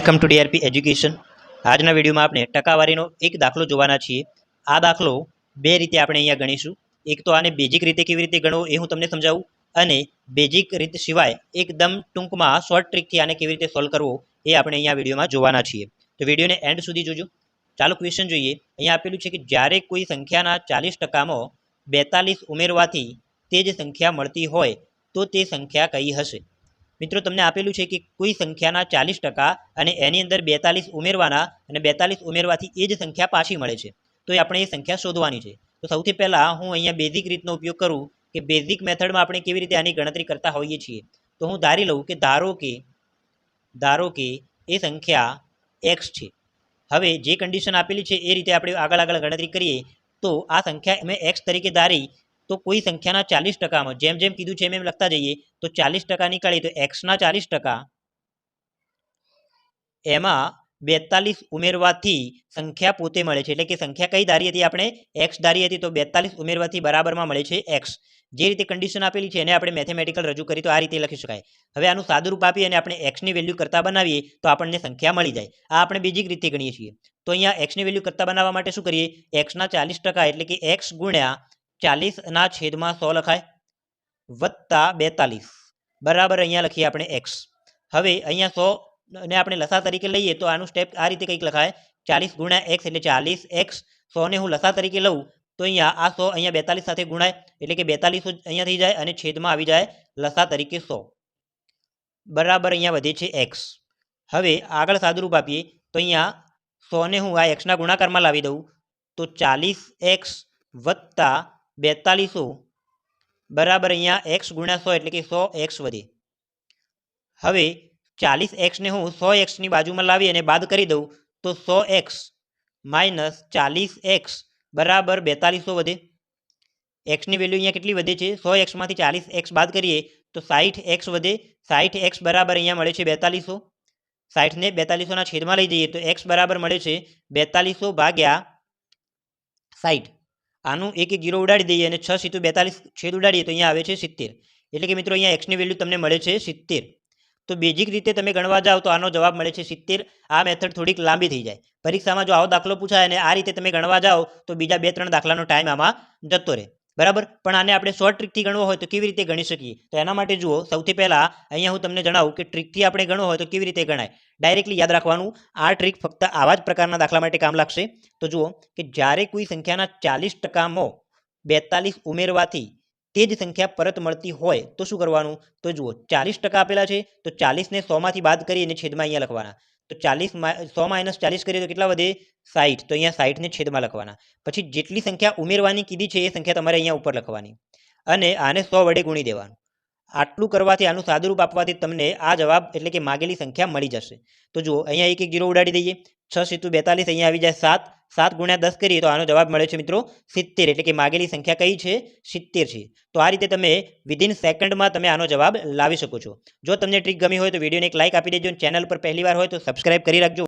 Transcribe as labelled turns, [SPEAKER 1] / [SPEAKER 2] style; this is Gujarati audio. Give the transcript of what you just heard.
[SPEAKER 1] Welcome to DRP education. આજના વિડીયોમાં આપણે ટકાવારીનો એક દાખલો જોવાના છીએ। આ દાખલો બે રીતે આપણે અહીંયા ગણીશું। એક તો આને બેઝિક રીતે કેવી રીતે ગણવો એ હું તમને સમજાવું, અને બેઝિક રીત સિવાય એકદમ ટૂંકમાં શોર્ટ ટ્રીકથી આને કેવી રીતે સોલ્વ કરવો એ આપણે અહીંયા વિડીયોમાં જોવાના છીએ। તો વિડીયોને એન્ડ સુધી જોજો। ચાલો ક્વેશ્ચન જોઈએ। અહીંયા આપેલું છે કે જ્યારે કોઈ સંખ્યાના 40%માં 42 ઉમેરવાથી તે જ સંખ્યા મળતી હોય તો તે સંખ્યા કઈ હશે। મિત્રો તમને આપેલું છે કે કોઈ સંખ્યાના 40% અને એની અંદર 42 ઉમેરવાના અને 42 ઉમેરવાથી એ જ સંખ્યા પાછી મળે છે, તો આપણે એ સંખ્યા શોધવાની છે। તો સૌથી પહેલાં હું અહીંયા બેઝિક રીતનો ઉપયોગ કરું કે બેઝિક મેથડમાં આપણે કેવી રીતે આની ગણતરી કરતા હોઈએ છીએ। તો હું ધારી લઉં કે ધારો કે એ સંખ્યા x છે। હવે જે કન્ડિશન આપેલી છે એ રીતે આપણે આગળ ગણતરી કરીએ તો આ સંખ્યા મેં x તરીકે ધારી, તો કોઈ સંખ્યાના 40%માં જેમ જેમ કીધું છે એમ લખતા જઈએ તો 40% નીકાળીએ તો xના 40% એમાં 42 ઉમેરવાથી સંખ્યા પોતે મળે છે। એટલે કે સંખ્યા કઈ ધારી હતી આપણે? x ધારી હતી, તો 42 ઉમેરવાથી બરાબરમાં મળે છે x। જે રીતે કન્ડિશન આપેલી છે એને આપણે મેથેમેટિકલ રજૂ કરી તો આ રીતે લખી શકાય। હવે આનું સાદુરૂપ આપી અને આપણે x ની વેલ્યુ કરતા બનાવીએ તો આપણને સંખ્યા મળી જાય। આ આપણે બેઝિક રીતે ગણીએ છીએ। તો અહીંયા x ની વેલ્યુ કરતા બનાવવા માટે શું કરીએ? x ના 40% એટલે કે x ગુણ્યા 40/100 લખાય વત્તા 42 બરાબર અહીંયા લખીએ આપણે x। હવે અહીંયા 100 ને આપણે લસા તરીકે લઈએ તો આનું સ્ટેપ આ રીતે કંઈક લખાય, 40 ગુણ્યા x એટલે 40x। 100 ને હું લસા તરીકે લઉં તો અહીંયા આ 100 અહીંયા 42 સાથે ગુણાય એટલે કે 42 અહીંયા થઈ જાય અને છેદમાં આવી જાય લસા તરીકે 100 બરાબર અહીંયા વધે છે x। હવે આગળ સાદુરૂપ આપીએ તો અહીંયા 100 ને હું આ x ના ગુણાકારમાં લાવી દઉં તો 40x વત્તા 42 બરાબર અહીંયા x ગુણ્યા 100 એટલે કે 100x વધે। હવે 40x ને હું 100x ની બાજુમાં લાવી અને બાદ કરી દઉં તો 100x માઇનસ 40x બરાબર 42 વધે। x ની વેલ્યુ અહીંયા કેટલી વધે છે? 100x માંથી 40x બાદ કરીએ તો 60x વધે। 60x બરાબર અહીંયા મળે છે 42। 60 ને 42 ના છેદમાં લઈ જઈએ તો x બરાબર મળે છે 42 ભાગ્યા 60। આનું એક 0 ઉડાડી દઈએ અને 6 × 42 છેદ ઉડાડીએ તો અહીંયા આવે છે 70। એટલે કે મિત્રો અહીંયા x ની વેલ્યુ તમને મળે છે 70। તો બેઝિક રીતે તમે ગણવા જાઓ તો આનો જવાબ મળે છે 70। આ મેથડ થોડીક લાંબી થઈ જાય, પરીક્ષામાં જો આવો દાખલો પૂછાય અને આ રીતે તમે ગણવા જાઓ તો બીજા 2-3 દાખલાનો ટાઈમ આમાં જતો રહે, બરાબર। પણ આને આપણે શોર્ટ ટ્રીકથી ગણવો હોય તો કેવી રીતે ગણી શકીએ? તો એના માટે જુઓ, સૌથી પહેલાં અહીંયા હું તમને જણાવું કે ટ્રીકથી આપણે ગણવો હોય તો કેવી રીતે ગણાય। ડાયરેક્ટલી યાદ રાખવાનું, આ ટ્રીક ફક્ત આવા જ પ્રકારના દાખલા માટે કામ લાગશે। તો જુઓ કે જ્યારે કોઈ સંખ્યાના 40%માં 42 ઉમેરવાથી તે જ સંખ્યા પરત મળતી હોય તો શું કરવાનું? તો જુઓ 40% આપેલા છે તો 40 ને 100 માંથી બાદ કરી અને છેદમાં અહીંયા લખવાના। તો 100 માઇનસ 40 કરીએ તો કેટલા વધે? 60। તો અહીંયા 60 ને છેદમાં લખવાના। પછી જેટલી સંખ્યા ઉમેરવાની કીધી છે એ સંખ્યા તમારે અહીંયા ઉપર લખવાની અને આને 100 વડે ગુણી દેવાનું। આટલું કરવાથી, આનું સાદુરૂપ આપવાથી તમને આ જવાબ એટલે કે માગેલી સંખ્યા મળી જશે। તો જુઓ અહીંયા એક 0 ઉડાડી દઈએ, 6 × 42 અહીંયા આવી જાય 7। 7 ગુણ્યા 10 કરીએ તો આનો જવાબ મળે છે મિત્રો 70। એટલે કે માગેલી સંખ્યા કઈ છે? 70 છે। તો આ રીતે તમે વિધિન સેકન્ડમાં તમે આનો જવાબ લાવી શકો છો। જો તમને ટ્રીક ગમી હોય તો વિડીયોને એક લાઇક આપી દેજો, ચેનલ પર પહેલી વાર હોય તો સબસ્ક્રાઇબ કરી રાખજો।